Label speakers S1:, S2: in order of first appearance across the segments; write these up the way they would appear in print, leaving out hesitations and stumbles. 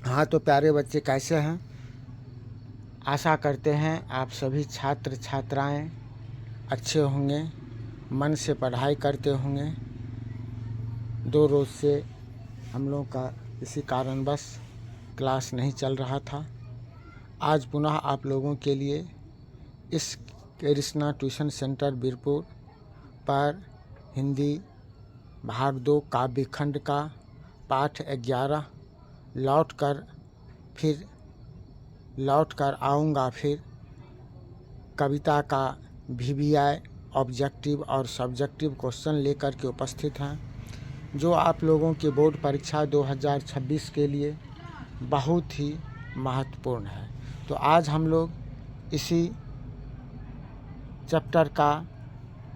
S1: हाँ, तो प्यारे बच्चे कैसे हैं? आशा करते हैं आप सभी छात्र छात्राएं अच्छे होंगे, मन से पढ़ाई करते होंगे। 2 रोज़ से हम लोग का किसी कारणवश क्लास नहीं चल रहा था। आज पुनः आप लोगों के लिए इस कृष्णा ट्यूशन सेंटर बीरपुर पर हिंदी भाग 2 काव्य खंड का पाठ 11 लौट कर आऊँगा फिर कविता का VBI ऑब्जेक्टिव और सब्जेक्टिव क्वेश्चन लेकर के उपस्थित हैं, जो आप लोगों के बोर्ड परीक्षा 2026 के लिए बहुत ही महत्वपूर्ण है। तो आज हम लोग इसी चैप्टर का,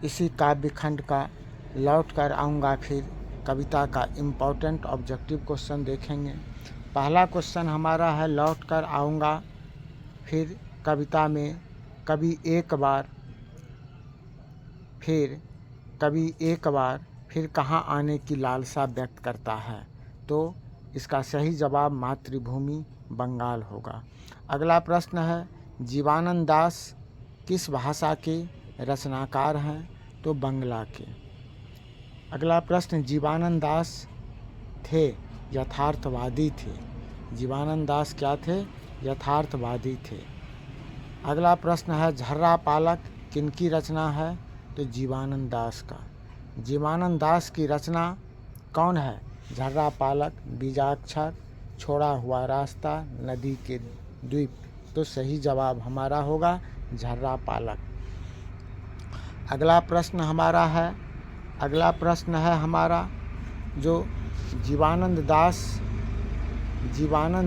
S1: इसी काव्य खंड का लौट कर आऊँगा फिर कविता का इम्पोर्टेंट ऑब्जेक्टिव क्वेश्चन देखेंगे। पहला क्वेश्चन हमारा है, लौट कर आऊँगा फिर कविता में कभी एक बार फिर कहाँ आने की लालसा व्यक्त करता है। तो इसका सही जवाब मातृभूमि बंगाल होगा। अगला प्रश्न है, जीवानंद दास किस भाषा के रचनाकार हैं? तो बंगला के। अगला प्रश्न, जीवानंद दास थे यथार्थवादी थे। जीवानंद दास क्या थे? यथार्थवादी थे। अगला प्रश्न है, झर्रा पालक किनकी रचना है? तो जीवानंद दास का। जीवानंद दास की रचना कौन है? झर्रा पालक, बीजाक्षर, छोड़ा हुआ रास्ता, नदी के द्वीप। तो सही जवाब हमारा होगा झर्रा पालक। अगला प्रश्न है हमारा जो जीवानंद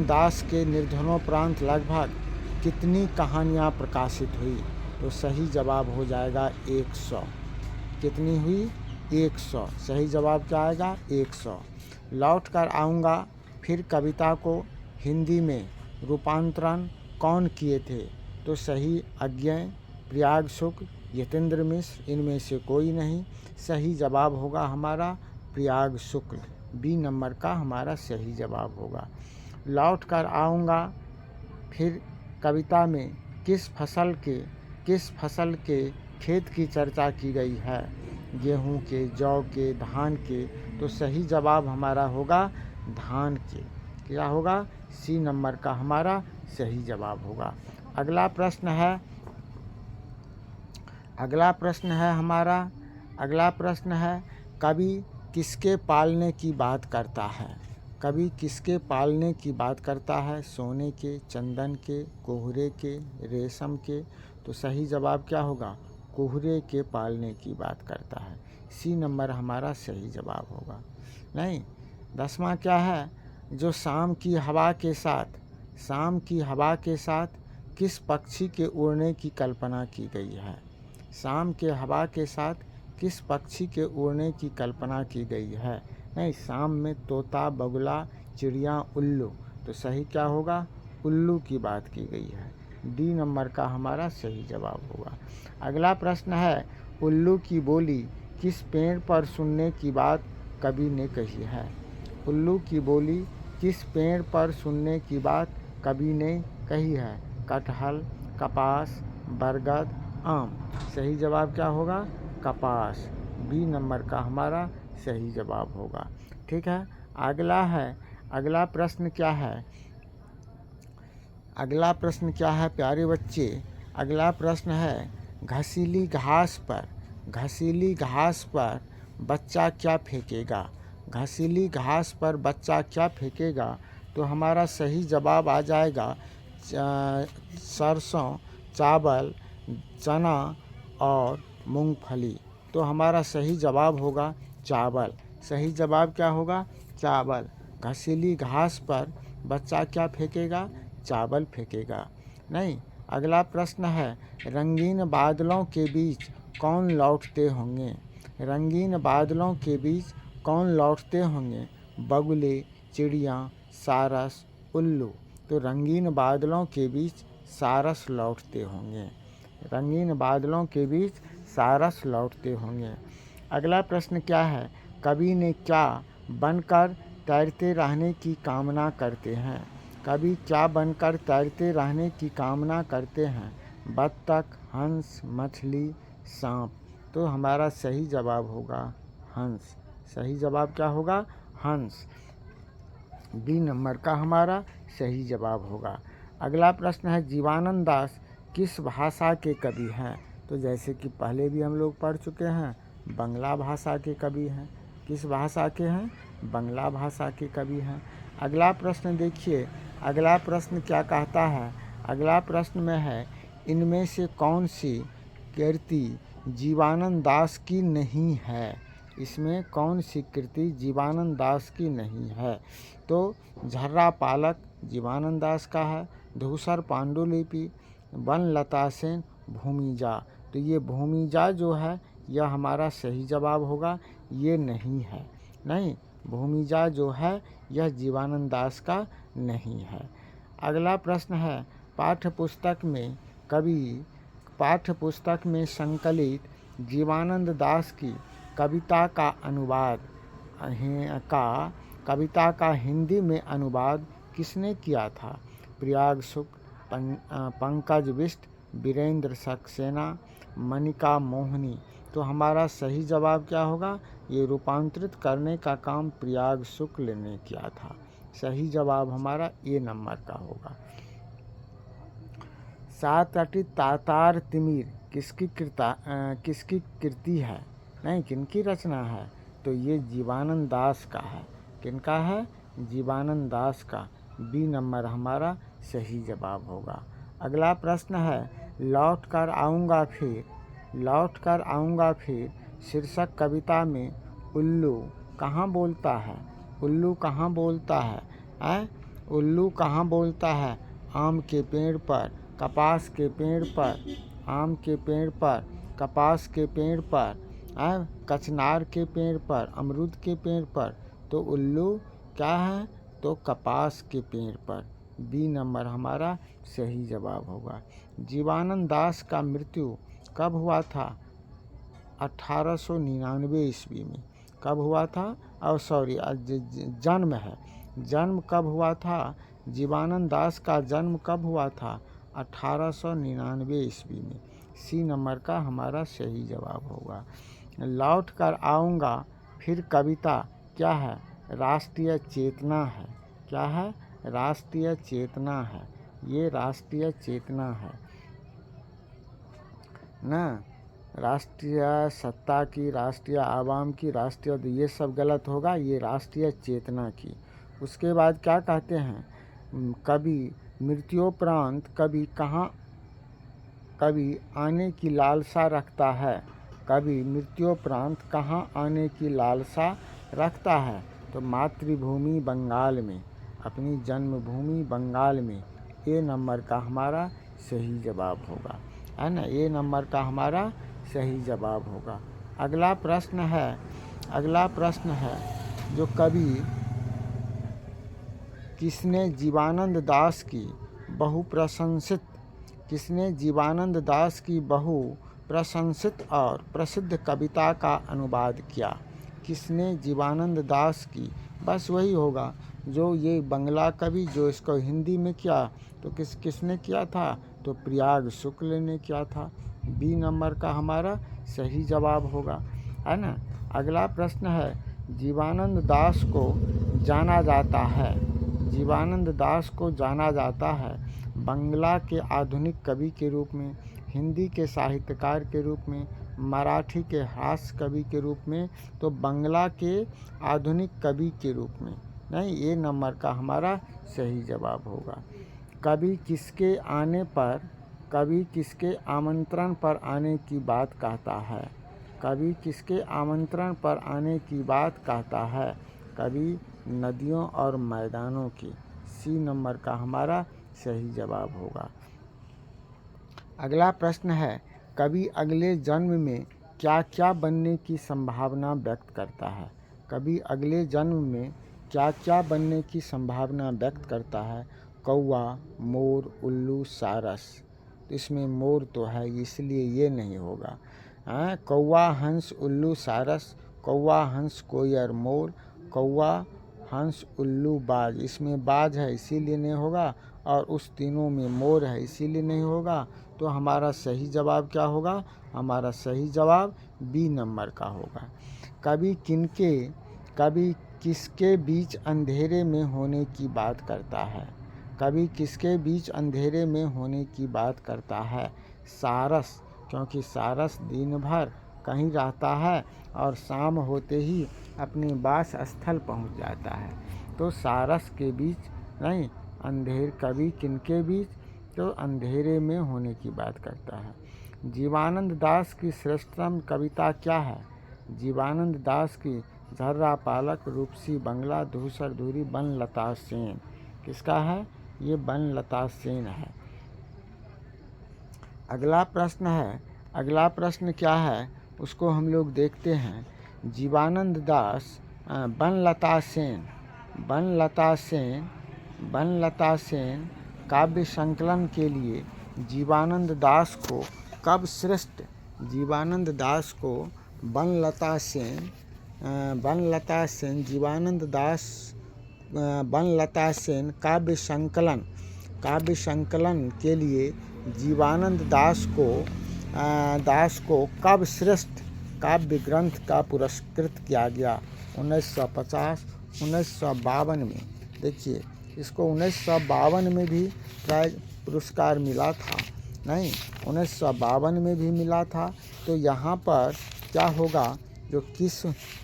S1: दास के निर्धनोपरांत लगभग कितनी कहानियाँ प्रकाशित हुई? तो सही जवाब हो जाएगा 100। कितनी हुई? 100। सही जवाब क्या आएगा? 100। लौट कर आऊँगा फिर कविता को हिंदी में रूपांतरण कौन किए थे? तो सही अज्ञेय, प्रयाग शुक्ल, यतेंद्र मिश्र, इनमें से कोई नहीं। सही जवाब होगा हमारा प्रयाग शुक्ल। बी नंबर का हमारा सही जवाब होगा। लौट कर आऊँगा फिर कविता में किस फसल के खेत की चर्चा की गई है? गेहूं के, जौ के, धान के। तो सही जवाब हमारा होगा धान के। क्या होगा? सी नंबर का हमारा सही जवाब होगा। अगला प्रश्न है कवि किसके पालने की बात करता है? कवि किसके पालने की बात करता है? सोने के, चंदन के, कोहरे के, रेशम के। तो सही जवाब क्या होगा? कोहरे के पालने की बात करता है। सी नंबर हमारा सही जवाब होगा। नहीं, 10वां क्या है, जो शाम की हवा के साथ किस पक्षी के उड़ने की कल्पना की गई है? शाम के हवा के साथ किस पक्षी के उड़ने की कल्पना की गई है? नहीं, शाम में तोता, बगुला, चिड़िया, उल्लू। तो सही क्या होगा? उल्लू की बात की गई है। डी नंबर का हमारा सही जवाब होगा। अगला प्रश्न है, उल्लू की बोली किस पेड़ पर सुनने की बात कवि ने कही है? उल्लू की बोली किस पेड़ पर सुनने की बात कवि ने कही है? कटहल, कपास, बरगद, आम। सही जवाब क्या होगा? कपास। बी नंबर का हमारा सही जवाब होगा। ठीक है। अगला प्रश्न क्या है प्यारे बच्चे? अगला प्रश्न है, घसीली घास पर बच्चा क्या फेंकेगा? घसीली घास पर बच्चा क्या फेंकेगा? तो हमारा सही जवाब आ जाएगा सरसों, चावल, चना और मूंगफली। तो हमारा सही जवाब होगा चावल। सही जवाब क्या होगा? चावल। घसीली घास पर बच्चा क्या फेंकेगा? चावल फेंकेगा। नहीं, अगला प्रश्न है, रंगीन बादलों के बीच कौन लौटते होंगे? रंगीन बादलों के बीच कौन लौटते होंगे? बगुले, चिड़िया, सारस, उल्लू। तो रंगीन बादलों के बीच सारस लौटते होंगे। रंगीन बादलों के बीच सारस लौटते होंगे। अगला प्रश्न क्या है, कवि ने क्या बनकर तैरते रहने की कामना करते हैं? कभी क्या बनकर तैरते रहने की कामना करते हैं? बत्तख, हंस, मछली, सांप। तो हमारा सही जवाब होगा हंस। सही जवाब क्या होगा? हंस। बी नंबर का हमारा सही जवाब होगा। अगला प्रश्न है, जीवानंद दास किस भाषा के कवि हैं? तो जैसे कि पहले भी हम लोग पढ़ चुके हैं, बंगला भाषा के कवि हैं। किस भाषा के हैं? बंगला भाषा के कवि हैं। अगला प्रश्न देखिए, अगला प्रश्न क्या कहता है? अगला प्रश्न में है, इनमें से कौन सी कृति जीवानंद दास की नहीं है? इसमें कौन सी कृति जीवानंद दास की नहीं है? तो झर्रा पालक जीवानंद दास का है, धूसर पांडुलिपि, वनलता सेन, भूमिजा। तो ये भूमिजा जो है यह हमारा सही जवाब होगा, ये नहीं है। नहीं, भूमिजा जो है यह जीवानंद दास का नहीं है। अगला प्रश्न है, पाठ्यपुस्तक में संकलित जीवानंद दास की कविता का हिंदी में अनुवाद किसने किया था? प्रयाग शुक, पंकज बिष्ट, वीरेंद्र सक्सेना, मनिका मोहनी। तो हमारा सही जवाब क्या होगा? ये रूपांतरित करने का काम प्रयाग शुक्ल ने किया था। सही जवाब हमारा ए नंबर का होगा। सात अटी तातार तिमिर किसकी कृति है? नहीं, किनकी रचना है? तो ये जीवानंद दास का है। किनका है? जीवानंद दास का। बी नंबर हमारा सही जवाब होगा। अगला प्रश्न है, लौट कर आऊँगा फिर शीर्षक कविता में उल्लू कहाँ बोलता है? उल्लू कहाँ बोलता है? उल्लू कहाँ बोलता है? आम के पेड़ पर, कपास के पेड़ पर, आम के पेड़ पर, कपास के पेड़ पर, कचनार के पेड़ पर, अमरूद के पेड़ पर। तो उल्लू क्या है? तो कपास के पेड़ पर। बी नंबर हमारा सही जवाब होगा। जीवानंद दास का मृत्यु कब हुआ था? 1899 ईस्वी में। कब हुआ था? जन्म है, जन्म कब हुआ था? जीवानंद दास का जन्म कब हुआ था? 1899 ईस्वी में। सी नंबर का हमारा सही जवाब होगा। लौट कर आऊँगा फिर कविता क्या है? राष्ट्रीय चेतना है। क्या है? राष्ट्रीय चेतना है। ये राष्ट्रीय चेतना है ना। राष्ट्रीय सत्ता की, राष्ट्रीय आवाम की, राष्ट्रीय, ये सब गलत होगा। ये राष्ट्रीय चेतना की। उसके बाद क्या कहते हैं? कभी मृत्योपरांत कभी आने की लालसा रखता है। कभी मृत्योपरांत कहाँ आने की लालसा रखता है? तो मातृभूमि बंगाल में, अपनी जन्मभूमि बंगाल में। ए नंबर का हमारा सही जवाब होगा, है ना। ए नंबर का हमारा सही जवाब होगा। अगला प्रश्न है जो कवि किसने जीवानंद दास की बहुप्रशंसित और प्रसिद्ध कविता का अनुवाद किया? किसने जीवानंद दास की, बस वही होगा जो ये बंगला कवि जो इसको हिंदी में किया, तो किसने किया था? तो प्रयाग शुक्ल ने किया था। बी नंबर का हमारा सही जवाब होगा, है ना। अगला प्रश्न है, जीवानंद दास को जाना जाता है बंगला के आधुनिक कवि के रूप में, हिंदी के साहित्यकार के रूप में, मराठी के हास्य कवि के रूप में, तो बंगला के आधुनिक कवि के रूप में। नहीं, ए नंबर का हमारा सही जवाब होगा। कवि किसके आमंत्रण पर आने की बात कहता है? कवि किसके आमंत्रण पर आने की बात कहता है? कवि नदियों और मैदानों की। सी नंबर का हमारा सही जवाब होगा। अगला प्रश्न है, कवि अगले जन्म में क्या क्या बनने की संभावना व्यक्त करता है? कवि अगले जन्म में क्या क्या बनने की संभावना व्यक्त करता है? कौवा, मोर, उल्लू, सारस। तो इसमें मोर तो है, इसलिए ये नहीं होगा। कौवा, हंस, उल्लू, सारस, कौवा, हंस, कोयर, मोर, कौवा, हंस, उल्लू, बाज। इसमें बाज है इसीलिए नहीं होगा, और उस तीनों में मोर है इसीलिए नहीं होगा। तो हमारा सही जवाब क्या होगा? हमारा सही जवाब बी नंबर का होगा। कभी किसके बीच अंधेरे में होने की बात करता है? कभी किसके बीच अंधेरे में होने की बात करता है? सारस, क्योंकि सारस दिन भर कहीं रहता है और शाम होते ही अपने वास स्थल पहुंच जाता है। तो सारस के बीच नहीं, कभी किनके बीच? तो अंधेरे में होने की बात करता है। जीवानंद दास की श्रेष्ठतम कविता क्या है? जीवानंद दास की झर्रा पालक, रूपसी बंगला, धूसर धूरी, बनलता सेन। किसका है? ये बनलता सेन है। अगला प्रश्न क्या है उसको हम लोग देखते हैं। जीवानंद दास बनलता सेन काव्य संकलन के लिए जीवानंद दास को कब श्रेष्ठ? जीवानंद दास को बनलता सेन काव्य संकलन के लिए जीवानंद दास को कब श्रेष्ठ काव्य ग्रंथ का पुरस्कृत किया गया? 1950, 1952 में। देखिए, इसको 1952 में भी पुरस्कार मिला था, नहीं 1952 में भी मिला था। तो यहाँ पर क्या होगा? जो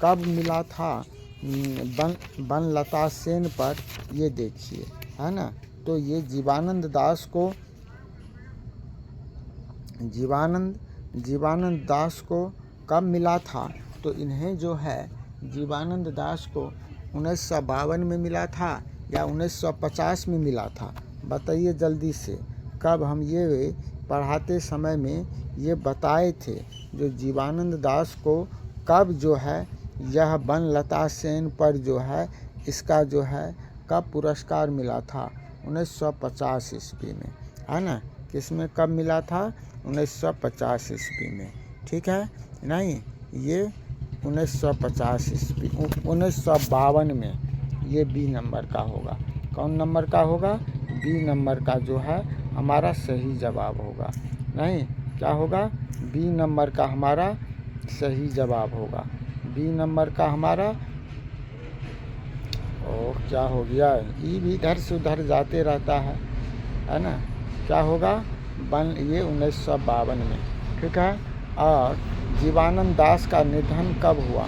S1: कब मिला था बनलता सेन पर, ये देखिए, है ना। तो ये जीवानंद दास को कब मिला था? तो इन्हें जो है जीवानंद दास को 1952 में मिला था या 1950 में मिला था? बताइए जल्दी से। कब? हम ये पढ़ाते समय में ये बताए थे, जो जीवानंद दास को कब जो है यह बनलता सेन पर जो है इसका जो है कब पुरस्कार मिला था? 1950 ईस्वी में, है ना। किसमें कब मिला था? 1950 ईस्वी में। ठीक है, नहीं ये 1950 ईस्वी, 1952 में। ये बी नंबर का होगा। कौन नंबर का होगा? बी नंबर का जो है हमारा सही जवाब होगा। नहीं, क्या होगा? बी नंबर का हमारा सही जवाब होगा। बी नंबर का हमारा, ओह क्या हो गया? ई भी इधर से उधर जाते रहता है ना। क्या होगा? ये 1952 में। ठीक है। और जीवानंद दास का निधन कब हुआ?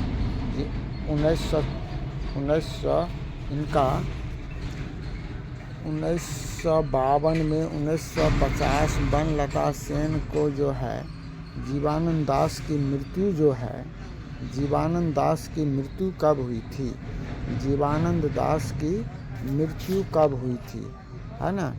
S1: 1952 में। 1950 बनलता सेन को जो है जीवानंद दास की मृत्यु जो है, जीवानंद दास की मृत्यु कब हुई थी? जीवानंद दास की मृत्यु कब हुई थी, है ना।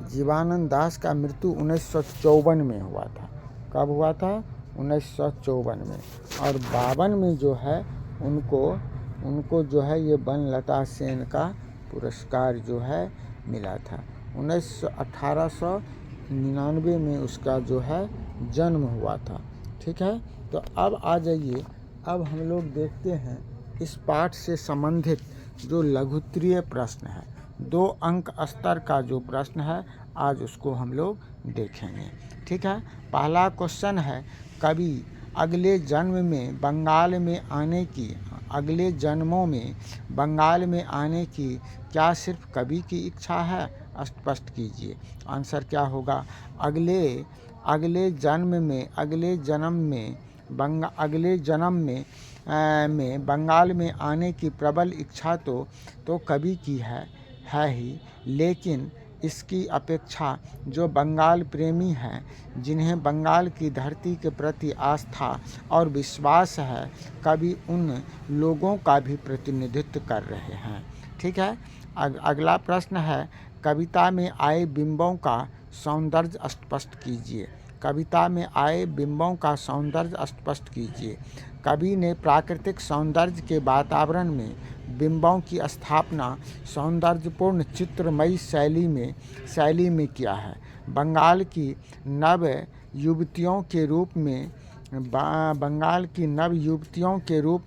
S1: जीवानंद दास का मृत्यु 1954 में हुआ था। कब हुआ था? 1954 में। और 52 में जो है उनको जो है ये बनलता सेन का पुरस्कार जो है मिला था। 1899 में उसका जो है जन्म हुआ था। ठीक है। तो अब आ जाइए, अब हम लोग देखते हैं इस पाठ से संबंधित जो लघुत्तरीय प्रश्न है, 2 अंक स्तर का जो प्रश्न है, आज उसको हम लोग देखेंगे। ठीक है। पहला क्वेश्चन है, कभी अगले जन्मों में बंगाल में आने की क्या सिर्फ कवि की इच्छा है? स्पष्ट कीजिए। आंसर क्या होगा? अगले जन्म में बंगाल में आने की प्रबल इच्छा तो कवि की है ही, लेकिन इसकी अपेक्षा जो बंगाल प्रेमी हैं, जिन्हें बंगाल की धरती के प्रति आस्था और विश्वास है, कवि उन लोगों का भी प्रतिनिधित्व कर रहे हैं। ठीक है। अगला प्रश्न है, कविता में आए बिंबों का सौंदर्य स्पष्ट कीजिए। कविता में आए बिंबों का सौंदर्य स्पष्ट कीजिए। कवि ने प्राकृतिक सौंदर्य के वातावरण में बिंबों की स्थापना सौंदर्यपूर्ण चित्रमयी शैली में किया है। बंगाल की नव युवतियों के रूप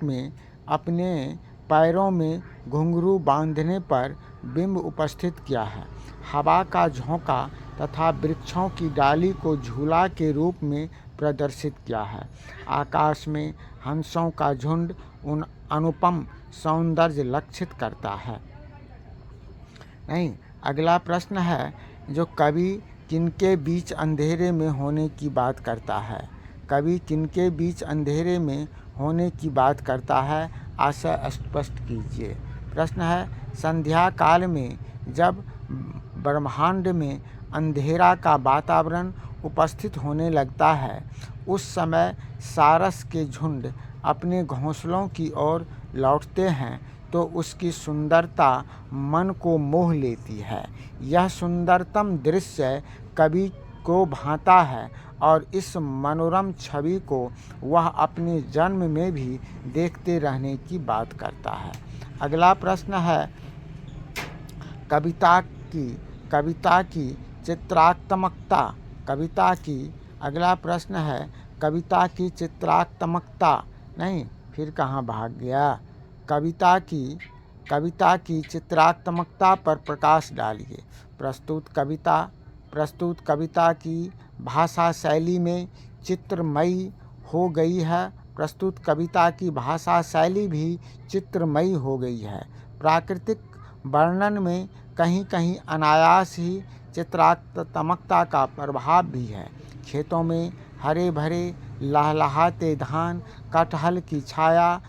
S1: में पैरों में घुंघरू बांधने पर बिंब उपस्थित किया है। हवा का झोंका तथा वृक्षों की डाली को झूला के रूप में प्रदर्शित किया है। आकाश में हंसों का झुंड उन अनुपम सौंदर्य लक्षित करता है। नहीं, अगला प्रश्न है, जो कवि किनके बीच अंधेरे में होने की बात करता है? कवि किनके बीच अंधेरे में होने की बात करता है? आशय स्पष्ट कीजिए। प्रश्न है, संध्या काल में जब ब्रह्मांड में अंधेरा का वातावरण उपस्थित होने लगता है, उस समय सारस के झुंड अपने घोंसलों की ओर लौटते हैं तो उसकी सुंदरता मन को मोह लेती है। यह सुंदरतम दृश्य कवि को भाता है और इस मनोरम छवि को वह अपने जन्म में भी देखते रहने की बात करता है। अगला प्रश्न है, कविता की चित्रात्मकता। अगला प्रश्न है, कविता की चित्रात्मकता। नहीं, फिर कहाँ भाग गया? कविता की चित्रात्मकता पर प्रकाश डालिए। प्रस्तुत कविता की भाषा शैली में चित्रमयी हो गई है। प्रस्तुत कविता की भाषा शैली भी चित्रमयी हो गई है। प्राकृतिक वर्णन में कहीं कहीं अनायास ही चित्रात्मकता का प्रभाव भी है। खेतों में हरे भरे लहलहाते धान, कटहल की छाया,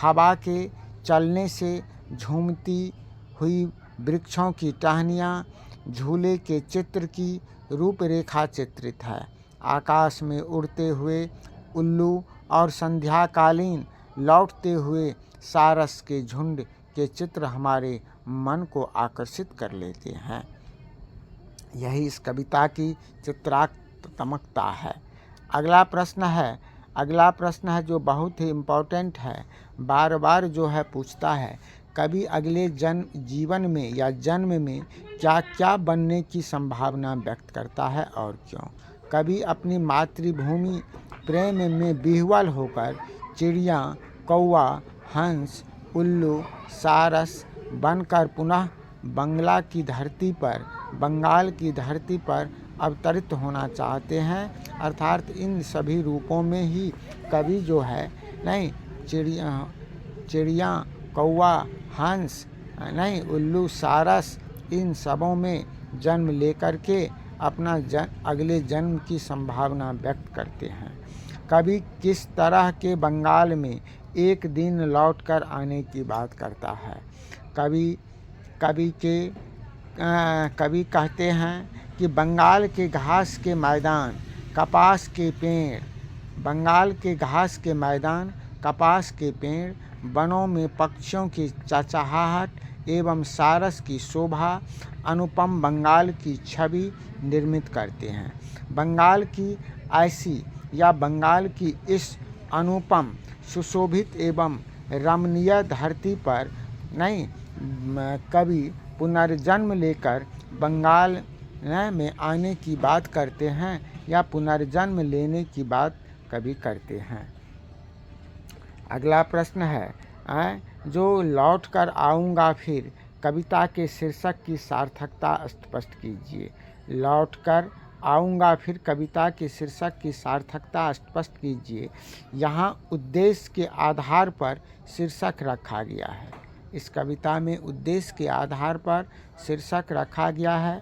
S1: हवा के चलने से झूमती हुई वृक्षों की टहनियाँ, झूले के चित्र की रूपरेखा चित्रित है। आकाश में उड़ते हुए उल्लू और संध्याकालीन लौटते हुए सारस के झुंड के चित्र हमारे मन को आकर्षित कर लेते हैं। यही इस कविता की चित्रात्मकता है। अगला प्रश्न है जो बहुत ही इम्पोर्टेंट है, बार बार जो है पूछता है, कवि अगले जीवन में या जन्म में क्या क्या बनने की संभावना व्यक्त करता है और क्यों? कवि अपनी मातृभूमि प्रेम में विह्वल होकर चिड़िया, कौवा, हंस, उल्लू, सारस बनकर पुनः बंगाल की धरती पर अवतरित होना चाहते हैं। अर्थात इन सभी रूपों में ही कवि जो है, नहीं, चिड़िया, कौवा, हंस, नहीं, उल्लू, सारस, इन सबों में जन्म लेकर के अपना अगले जन्म की संभावना व्यक्त करते हैं। कवि किस तरह के बंगाल में एक दिन लौटकर आने की बात करता है? कवि कहते हैं कि बंगाल के घास के मैदान, कपास के पेड़, वनों में पक्षियों की चहचहाहट एवं सारस की शोभा अनुपम बंगाल की छवि निर्मित करते हैं। बंगाल की ऐसी या बंगाल की इस अनुपम, सुशोभित एवं रमणीय धरती पर नहीं कवि पुनर्जन्म लेकर बंगाल में आने की बात करते हैं या पुनर्जन्म लेने की बात कवि करते हैं। अगला प्रश्न है, जो लौट कर आऊँगा फिर, कविता के शीर्षक की सार्थकता स्पष्ट कीजिए। लौट कर आऊँगा फिर कविता के शीर्षक की सार्थकता स्पष्ट कीजिए। यहाँ उद्देश्य के आधार पर शीर्षक रखा गया है। इस कविता में उद्देश्य के आधार पर शीर्षक रखा गया है।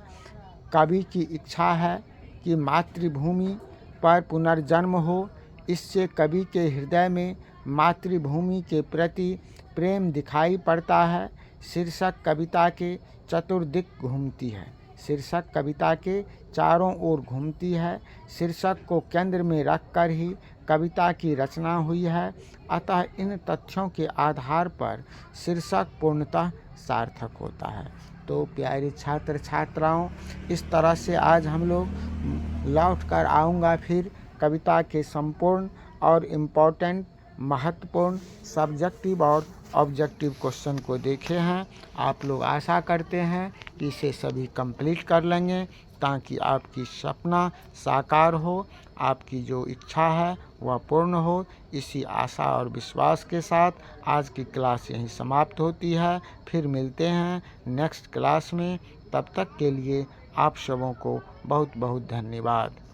S1: कवि की इच्छा है कि मातृभूमि पर पुनर्जन्म हो। इससे कवि के हृदय में मातृभूमि के प्रति प्रेम दिखाई पड़ता है। शीर्षक कविता के चतुर्दिक घूमती है। शीर्षक कविता के चारों ओर घूमती है। शीर्षक को केंद्र में रखकर ही कविता की रचना हुई है। अतः इन तथ्यों के आधार पर शीर्षक पूर्णतः सार्थक होता है। तो प्यारे छात्र छात्राओं, इस तरह से आज हम लोग लौट कर आऊँगा फिर कविता के संपूर्ण और इम्पोर्टेंट, महत्वपूर्ण, सब्जेक्टिव और ऑब्जेक्टिव क्वेश्चन को देखे हैं। आप लोग आशा करते हैं कि इसे सभी कंप्लीट कर लेंगे ताकि आपकी सपना साकार हो, आपकी जो इच्छा है वह पूर्ण हो। इसी आशा और विश्वास के साथ आज की क्लास यहीं समाप्त होती है। फिर मिलते हैं नेक्स्ट क्लास में। तब तक के लिए आप सबों को बहुत बहुत धन्यवाद।